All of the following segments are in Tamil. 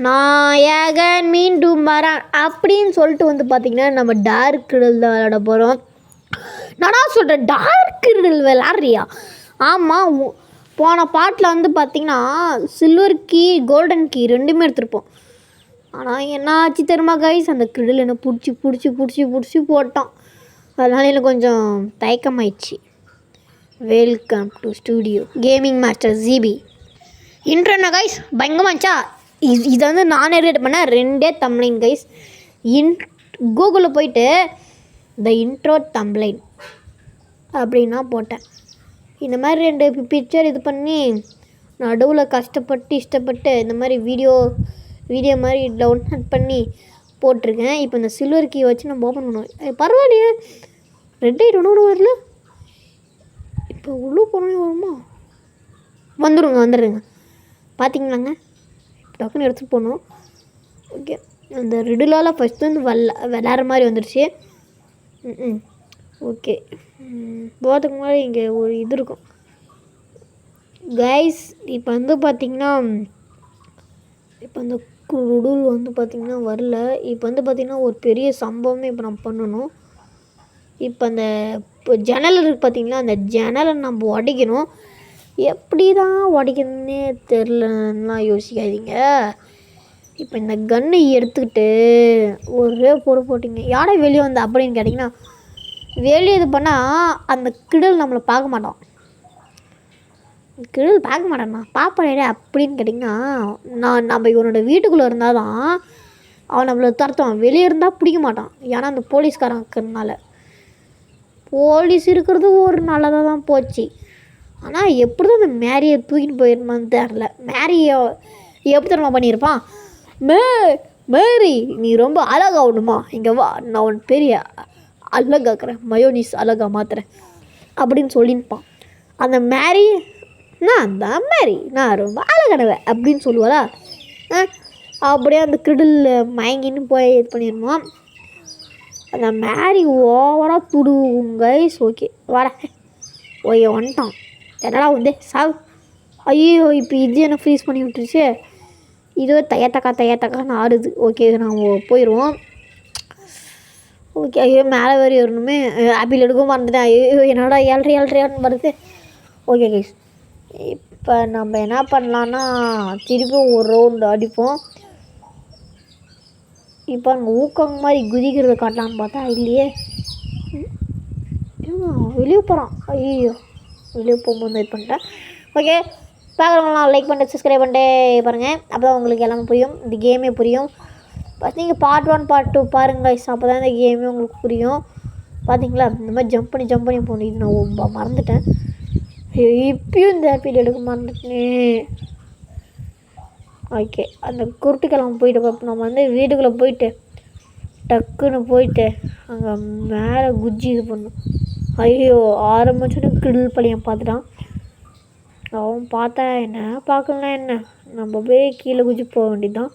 நாயகன் மீண்டும் வரான் அப்படின்னு சொல்லிட்டு வந்து பார்த்திங்கன்னா நம்ம டார்க் கிரிடல் தான் விளையாட போகிறோம். நானா சொல்கிறேன் டார்க் கிரிடல் விளாட்றியா? ஆமாம், போன பாட்டில் வந்து பார்த்திங்கன்னா சில்வர் கீ கோல்டன் கீ ரெண்டுமே எடுத்துருப்போம். ஆனால் என்ன ஆச்சு தெரியுமா கைஸ், அந்த கிரிடல் என்னை பிடிச்சி போட்டான். அதனால் எனக்கு கொஞ்சம் தயக்கமாயிடுச்சு. Welcome to studio gaming master GB. இன்ட்ரோனா கைஸ் பயங்கரமாச்சா? இதை வந்து நானே ரெடி பண்ணேன், 2 தம்ப்லைன் கைஸ். கூகுளில் போயிட்டு த இன்ட்ரோ தம்ப்லைன் அப்படின்னா போட்டேன். இந்த மாதிரி 2 பிக்சர் இது பண்ணி நடுவில் இஷ்டப்பட்டு இந்த மாதிரி வீடியோ மாதிரி டவுன்லோட் பண்ணி போட்டிருக்கேன். இப்போ இந்த சில்வர் கீ வச்சு நம்ம ஓப்பன் பண்ணுவோம். பரவாயில்லையே, ரெட் ஐட் ஒன்று வரல. இப்போ உள்ளே போனோம் வருமா? வந்துடுங்க பார்த்தீங்களாங்க, டக்குன்னு எடுத்துகிட்டு போகணும். ஓகே, அந்த ரிடிலால் ஃபஸ்ட்டு வந்து விளாட்ற மாதிரி வந்துடுச்சு. ஓகே, போகிறதுக்கு முன்னாடி இங்கே ஒரு இது இருக்கும் கைஸ். இப்போ வந்து பார்த்திங்கன்னா இப்போ அந்த ரிடில் வந்து பார்த்திங்கன்னா வரல. இப்போ வந்து பார்த்திங்கன்னா ஒரு பெரிய சம்பவமே இப்போ நம்ம பண்ணணும். இப்போ ஜன்னல் இருக்குது பார்த்திங்களா, அந்த ஜன்னலை நம்ம உடைக்கணும். எப்படி தான் உடைக்கணுன்னே தெரிலலாம் யோசிக்காதீங்க. இப்போ இந்த கன்னை எடுத்துக்கிட்டு ஒரே போட்டிங்க. யாரை வெளியே வந்த அப்படின்னு கேட்டிங்கன்னா, வெளியே இது பண்ணால் அந்த கிடல் நம்மளை பார்க்க மாட்டான். பார்ப்பேன் அப்படின்னு கேட்டிங்கன்னா, நம்ம இவனோட வீட்டுக்குள்ளே இருந்தால் தான் அவன் நம்மளை துரத்துவான். வெளியே இருந்தால் பிடிக்க மாட்டான். ஏன்னா அந்த போலீஸ்காரன் இருக்கிறதுனால. போலீஸ் இருக்கிறது ஒரு நல்லதாக தான் போச்சு. ஆனால் எப்படி தான் அந்த மேரியை தூக்கிட்டு போயிருமான்னு தெரில. மேரியை எப்படி தெரியுமா பண்ணியிருப்பான்? மேரி நீ ரொம்ப அழகாகணுமா, இங்கே வா, நான் உன் பெரிய அழகாக்குறேன், மயோனிஸ் அழகாக மாற்றுறேன் அப்படின்னு சொல்லியிருப்பான். அந்த மேரி நான் ரொம்ப அழகானவன் அப்படின்னு சொல்லுவாளா? அப்படியே அந்த கிரிடலில் மயங்கின்னு போய் இது பண்ணிடுவான். அந்த மேரி ஓவராக துடுங்க. ஓகே வாடா, வந்துட்டான். என்னடா வந்து சாவு. ஐயோ, இப்போ இது என்ன ஃப்ரீஸ் பண்ணி விட்டுருச்சு. இதுவே தையத்தக்கான்னு ஆடுது. ஓகே, நாங்கள் போயிடுவோம். ஓகே, ஐயோ மேலே வேறு வரணுமே. ஆப்பிள் எடுக்கவும் மறந்துட்டேன். ஐயோ என்னடா 7:30 வருது. ஓகே கைஸ், இப்போ நம்ம என்ன பண்ணலான்னா திருப்பியும் ஒரு ரவுண்டு அடிப்போம். இப்போ அங்கே ஊக்கம் மாதிரி குதிக்கிறத காட்டலான்னு பார்த்தா இல்லையே. வெளியே போகிறான். ஐயோ, வெளியே போகும்போது இது பண்ணிட்டேன். ஓகே, பார்க்குறவங்களாம் லைக் பண்ணிட்டு சப்ஸ்கிரைப் பண்ணிட்டு பாருங்கள். அப்போ தான் உங்களுக்கு எல்லாமே புரியும், இந்த கேமே புரியும். ஃபஸ்ட் நீங்கள் பார்ட் 1 பார்ட் 2 பாருங்கள். அப்போ தான் இந்த கேமே உங்களுக்கு புரியும். பார்த்தீங்களா, இந்த மாதிரி ஜம்ப் பண்ணி போகணும். இது நான் மறந்துட்டேன். இப்பயும் இந்த ஆப்பிள் எடுக்க மறந்துட்டேன். ஓகே, அந்த குருட்டுக்கெல்லாம் போயிட்டு நம்ம வந்து வீட்டுக்குள்ளே போயிட்டு டக்குன்னு போயிட்டு அங்கே மேலே குஜ்ஜி இது பண்ணோம். ஐயோ, ஆரம்பிச்சோன்னு கிடில் பழியன் பார்த்துட்டான். அவன் பார்த்தா என்ன, பார்க்கலாம் என்ன, நம்ம போய் கீழே குஜ்ஜி போக வேண்டியதுதான்.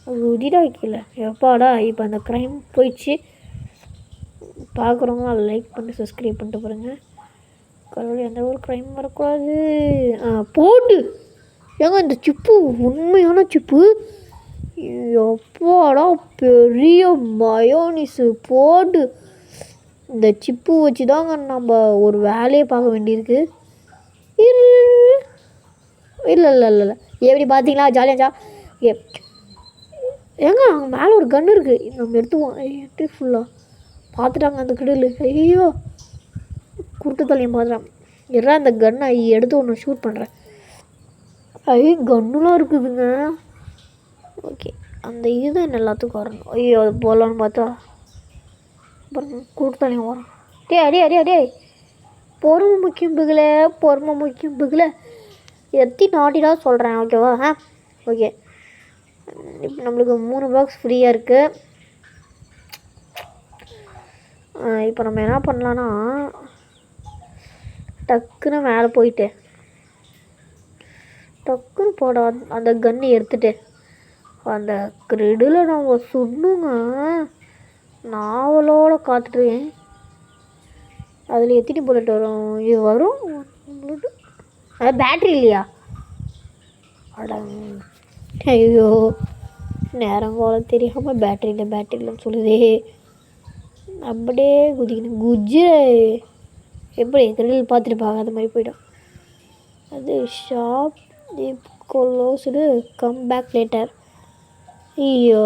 குதிடா கீழே எப்பாடா. இப்போ அந்த க்ரைம் போயிடுச்சு. பார்க்குறவங்க அதை லைக் பண்ணிட்டு சப்ஸ்கிரைப் பண்ணிட்டு பாருங்கள். கடவுள், எந்த ஒரு க்ரைம் வரக்கூடாது. போட்டு ஏங்க இந்த சிப்பு உண்மையான சிப்பு. எப்பாடா பெரிய மயோனிஸு போட்டு. இந்த சிப்பு வச்சு தாங்க நம்ம ஒரு வேலையை பார்க்க வேண்டியிருக்கு. இல்லை எப்படி பார்த்தீங்களா, ஜாலியாச்சா? ஏங்க அங்கே மேலே ஒரு கன்று இருக்குது, நம்ம எடுத்துவோம். எடுத்து ஃபுல்லாக பார்த்துட்டாங்க அந்த கிடலு. ஐயோ, குருட்டு தலையும் பார்த்துட்டான். எல்லாம் அந்த கன்னை எடுத்து ஒன்று ஷூட் பண்ணுறேன். கன்னுலாம் இருக்குதுங்க. ஓகே, அந்த இதுதான் எல்லாத்துக்கும் வரணும். ஐயோ, அது போகலான்னு பார்த்தா அப்புறம் கூட்டத்தாலையும் வரும். அடே பொறுமை முக்கியம் பிகுல எத்தி நாட்டிலாம் சொல்கிறேன். ஓகேவா? ஓகே, இப்போ நம்மளுக்கு 3 பாக்ஸ் ஃப்ரீயாக இருக்குது. இப்போ நம்ம என்ன பண்ணலான்னா டக்குன்னு மேலே போயிட்டு டக்குன்னு போட அந்த கன்று எடுத்துகிட்டு அந்த கிரிடில் நம்ம சுடணுங்க. நாவலோடு காத்துட்ருக்கேன். அதில் எத்தனை புல்லட் வரும்? இது வரும். அது பேட்ரி இல்லையா? அட ஐயோ நேரங்கோல தெரியாமல் பேட்டரியில் சொல்லுதே. அப்படியே குதிக்கணும் குஜ்ஜு எப்படி கிரில் பார்த்துருப்பாங்க அது மாதிரி போய்டும். அது shop closed come back later. ஐயோ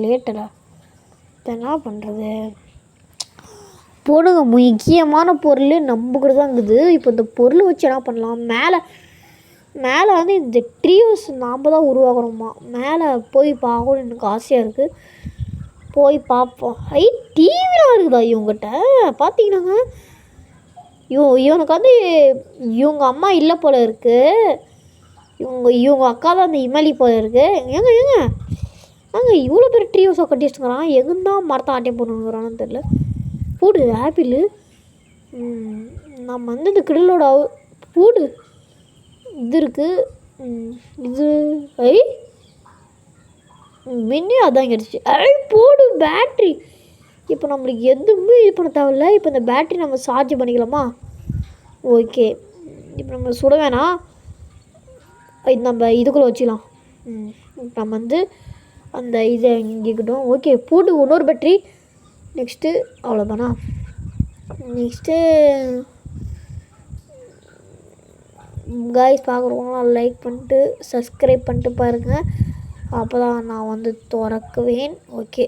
லேட்டரா என்ன பண்ணுறது? போடுங்க முக்கியமான பொருள் நம்ம கூட தான் இருக்குது. இப்போ இந்த பொருள் வச்சு என்ன பண்ணலாம்? மேலே வந்து இந்த ட்ரீஸ் நாம் தான் உருவாக்குறோமா. மேலே போய் பார்க்கணும் எனக்கு ஆசையாக இருக்குது. போய் பார்ப்போம். டிவிலாம் இருக்குதா இவங்ககிட்ட? பார்த்தீங்கன்னாங்க இவனுக்கு வந்து இவங்க அம்மா இல்லை போல் இருக்குது. இவங்க அக்கா தான் அந்த இமலி போல் இருக்குது. ஏங்க இவ்வளோ பேர் ட்ரீ ஹவுஸாக கட்டி வச்சுக்கிறான். எங்கேருந்தான் மரத்தை ஆட்டே போட்டுக்கிறான்னு தெரில. போடு ஆப்பிள். நம்ம வந்து இந்த கிடலோட போடு இது இருக்குது. இது மின்னே அதான் கிடச்சி. போடு பேட்ரி. இப்போ நம்மளுக்கு எதுவுமே இது பண்ண தேவையில்ல. இப்போ இந்த பேட்ரி நம்ம சார்ஜ் பண்ணிக்கலாமா? ஓகே இப்போ நம்ம சுட வேணாம். இது நம்ம இதுக்குள்ளே வச்சிடலாம். நம்ம வந்து அந்த இதை இங்கிக்கிட்டோம். ஓகே போட்டு இன்னொரு பேட்ரி. நெக்ஸ்ட்டு அவ்வளோதானா? நெக்ஸ்ட்டு காய்ஸ் பார்க்குறவங்களாம் லைக் பண்ணிட்டு சப்ஸ்கிரைப் பண்ணிட்டு பாருங்கள். அப்போ தான் நான் வந்து திறக்குவேன். ஓகே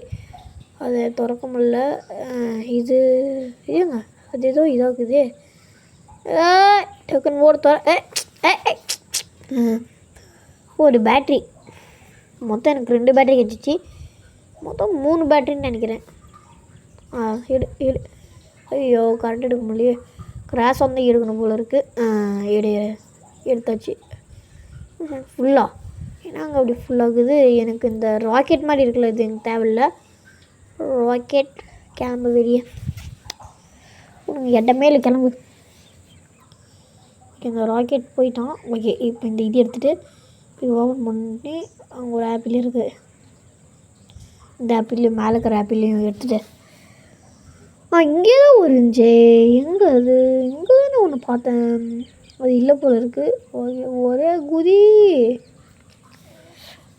அது திறக்க முடியல. இது ஏங்க அது ஏதோ இதாகுது. டக்குன்னு ஓடு ஒரு பேட்ரி. மொத்தம் எனக்கு 2 பேட்ரி கிடச்சிச்சு. மொத்தம் 3 பேட்ரின்னு நினைக்கிறேன். எடு. ஐயோ கரண்ட் எடுக்க முடியலையே. கிராஸ் வந்து எடுக்கணும் போல் இருக்குது. எடுத்தாச்சு ஃபுல்லாக. ஏன்னா அங்கே அப்படி ஃபுல்லாகுது. எனக்கு இந்த ராக்கெட் மாதிரி இருக்குல்ல, இது எனக்கு தேவையில்லை. ராக்கெட் கிளம்பு வெளியே. உனக்கு இடமே இல்லை, கிளம்பு. இந்த ராக்கெட் போயிட்டான். ஓகே இப்போ இந்த இது எடுத்துகிட்டு இப்போ ஓப்பன் பண்ணி அங்கே ஒரு ஆப்பிள் இருக்குது. இந்த ஆப்பிள் மேலே இருக்கிற ஆப்பிளையும் எடுத்துகிட்டு இங்கே தான் ஒரு இருந்துச்சு. எங்கே அது? இங்கே தானே ஒன்று பார்த்தேன். அது இல்லை போல் இருக்குது. ஓகே ஒரே குதி.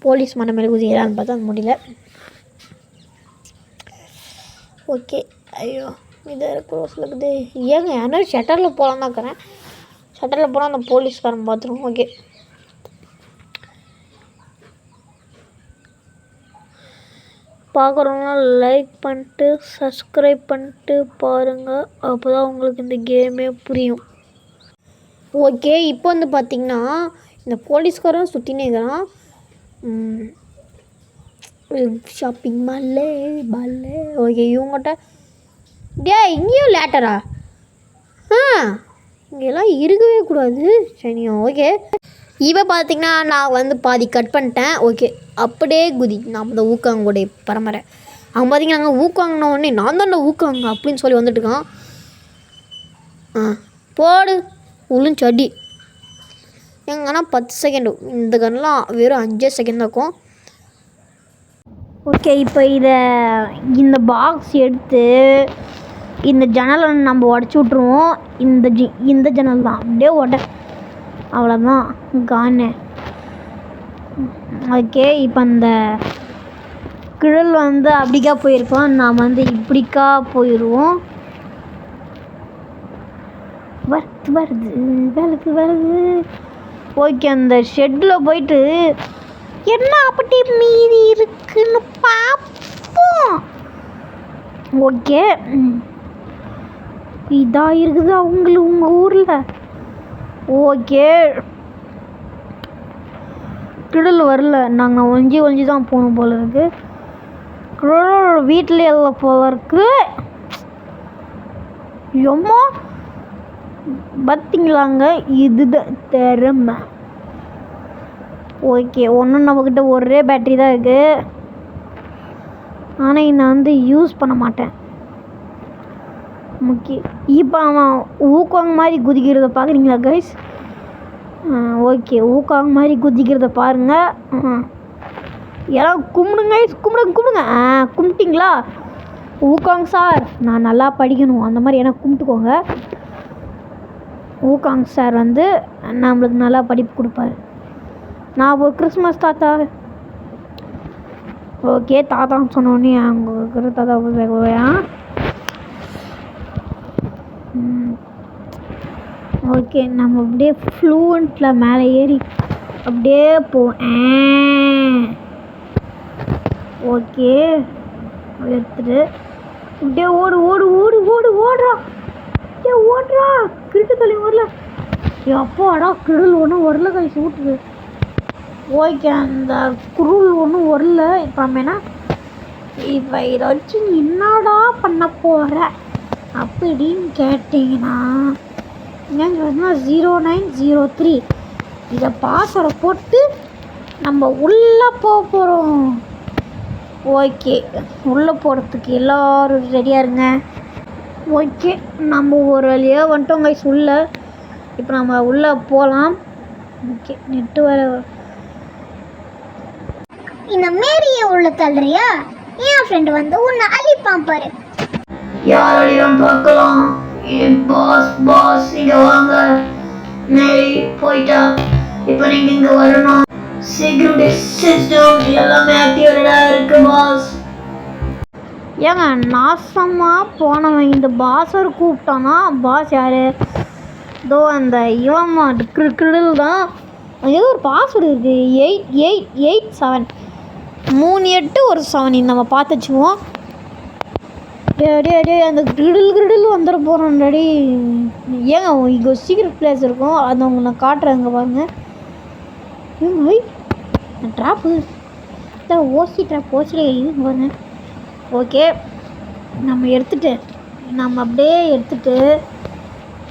போலீஸ் மன மேலே குதிக்கிறான்னு பார்த்தா அது முடியல. ஓகே ஐயோ இதை க்ளோஸில் இருக்குது. ஏங்க ஏன்னா ஷட்டரில் போகலான்னு தான் இருக்கிறேன். ஷட்டரில் போனால் அந்த போலீஸ்காரன் பார்த்துருவோம். ஓகே பார்க்குறவங்க லைக் பண்ணிட்டு சப்ஸ்கிரைப் பண்ணிட்டு பாருங்கள். அப்போ தான் உங்களுக்கு இந்த கேமே புரியும். ஓகே இப்போ வந்து பார்த்திங்கன்னா இந்த போலீஸ்காரன் சுற்றினே இருக்கிறான். ஷாப்பிங் மால்லே. ஓகே இவங்ககிட்ட இங்கேயும் லேட்டரா? இங்கெல்லாம் இருக்கவே கூடாது. சரி ஓகே இப்போ பார்த்திங்கன்னா நான் வந்து பாதி கட் பண்ணிட்டேன். ஓகே அப்படியே குதி. நாம் தான் ஊக்காங்கோடைய பரம்பரை. அவன் பார்த்திங்கன்னா நாங்கள் ஊக்காங்கின உடனே நான் தான் ஊக்காங்க அப்படின்னு சொல்லி வந்துட்டுருக்கான். போடு உளுஞ்சடி. எங்கன்னா 10 செகண்டு. இந்த கன்லாம் வெறும் 5 செகண்ட் தான் இருக்கும். ஓகே இப்போ இந்த பாக்ஸ் எடுத்து இந்த ஜன்னலை நம்ம உடச்சி விட்ருவோம். இந்த ஜன்னல் தான் அப்படியே அவ்வளோதான் காணு. ஓகே இப்போ அந்த கிழல் வந்து அப்படிக்கா போயிருக்கோம். நாம் வந்து இப்படிக்கா போயிடுவோம். வருது. ஓகே அந்த ஷெட்டில் போயிட்டு என்ன அப்படி மீதி இருக்குன்னு பார்ப்போம். ஓகே இதாக இருக்குது உங்கள் ஊரில். ஓகே கிடல் வரல. நாங்கள் ஒஞ்சி தான் போகணும் போல இருக்கு. கிடல் வீட்டில் எல்லாம் போல இருக்கு. எம்மா பார்த்தீங்களாங்க இதுதான் திறமை. ஓகே ஒன்றும் நம்மக்கிட்ட ஒரே பேட்ரி தான் இருக்குது. ஆனால் நான் வந்து யூஸ் பண்ண மாட்டேன். இப்போ அவன் ஊக்காங்க மாதிரி குதிக்கிறத பார்க்குறீங்களா கைஸ்? ஓகே ஊக்காங்க மாதிரி குதிக்கிறத பாருங்கள். எல்லாம் கும்பிடுங்க கும்பிட்டிங்களா? ஊக்காங் சார் நான் நல்லா படிக்கணும் அந்த மாதிரி எனக்கு கும்பிட்டுக்கோங்க. ஊக்காங் சார் வந்து நம்மளுக்கு நல்லா படிப்பு கொடுப்பாரு. நான் ஒரு கிறிஸ்மஸ் தாத்தா. ஓகே தாத்தான்னு சொன்னோடனே அங்கே இருக்கிற தாத்தா போயா. ஓகே நம்ம அப்படியே ஃப்ளூவண்ட்டில் மேலே ஏறி அப்படியே போவோம். ஓகே எடுத்துட்டு அப்படியே ஓடு ஓடு ஓடு ஓடு ஓடுறா. ஏ ஓடுறா கிருட்டு தள்ளி வரல. அப்பாடா கிருள் ஒன்றும் வரல கை சூட்டுது. ஓகே அந்த குருள் ஒன்றும் வரல. இப்போ நம்ம என்ன இப்போ இதை வச்சு என்னடா பண்ண போகிற அப்படின்னு கேட்டிங்கன்னா என்னன்னு சொன்னா 0903 இதை பாஸ்வேர்டை போட்டு நம்ம உள்ளே போக போகிறோம். ஓகே உள்ளே போகிறதுக்கு எல்லோரும் ரெடியாக இருங்க. ஓகே நம்ம ஒரு வழியாக வந்துட்டோம் கைஸ் உள்ளே. இப்போ நம்ம உள்ளே போகலாம். ஓகே நெட்டு வர இந்த மேரியை உள்ள தள்ளுறியா? என் ஃப்ரெண்டு வந்து உன்னை அழிப்பான் பாரு. யாரையும் பார்க்கலாம். பாஸ் இங்கே வாங்க. மேரி போயிட்டா. இப்போ நீங்கள் இங்கே வரணும். செக்யூரிட்டி சிஸ்டம் எல்லாமே ஆக்டிவேட்டடாக இருக்குது பாஸ். ஏங்க நாசமாக போனவன் இந்த பாஸர் கூப்பிட்டானா? பாஸ் யார்? இதோ அந்த இவமா கிரில் தான். ஏதோ ஒரு பாஸ்வேர்டு இருக்குது 8887 38 ஒரு 7 நம்ம பார்த்து வச்சுக்குவோம். டே அந்த கிரிடில் வந்துட போகிறோம். ரெடி ஏங்க இங்கே சீக்ரெட் பிளேஸ் இருக்கும். அதை அவங்க நான் காட்டுறேங்க பாருங்க. ட்ராப்பு ஓசி ட்ராப் ஓசிலே இது பாருங்க. ஓகே நம்ம அப்படியே எடுத்துகிட்டு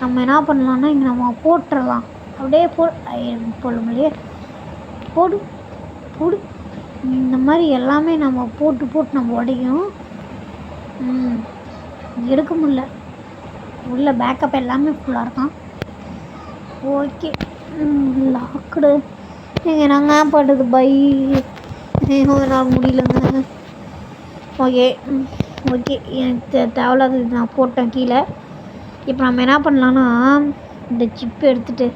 நம்ம என்ன பண்ணலான்னா இங்கே நம்ம போட்டுடலாம். அப்படியே போடலையே போடு இந்த மாதிரி எல்லாமே நம்ம போட்டு நம்ம உடையும். எடுக்க முடியல. உள்ள பேக்கப் எல்லாமே ஃபுல்லாக இருக்கான். Okay locked. நீங்கள் நாங்கள் பண்ணுறது பை நான் முடியலங்க. ஓகே எனக்கு தேவையில்லாத நான் போட்டேன் கீழே. இப்போ நம்ம என்ன பண்ணலான்னா இந்த சிப்பு எடுத்துகிட்டு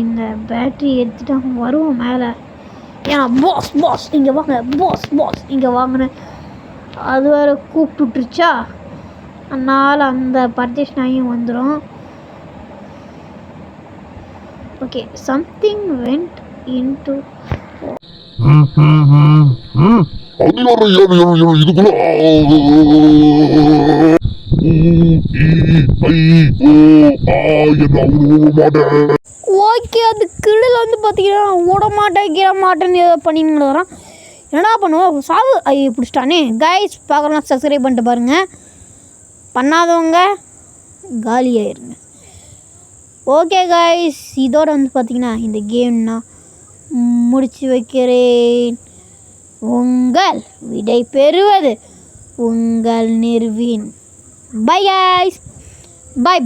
இந்த பேட்ரி எடுத்துகிட்டு அவங்க வருவோம் மேலே. ஏன்னா பாஸ் இங்கே வாங்க. பாஸ் இங்கே வாங்கினேன். அது வேறு கூப்பிட்டுருச்சா அதனால் அந்த பர்தேஷ் நாயும் வந்துடும். Okay something went into okay அது கிடல் வந்து பார்த்தீங்கன்னா ஓட மாட்டேன்னு ஏதோ பண்ணின்னு வரான். என்னடா பண்ணுவோம் சாவு ஐயோ பிடிச்சிட்டானே. கைஸ் பார்க்கலாம் சப்ஸ்கிரைப் பண்ணிட்டு பாருங்கள். பண்ணாதவங்க காலியாயிருங்க. ஓகே கைஸ் இதோட வந்து பார்த்திங்கன்னா இந்த கேம் நான் முடிச்சு வைக்கிறேன். உங்கள் விடை பெறுவது உங்கள் நிர்வீன். Bye guys. பை.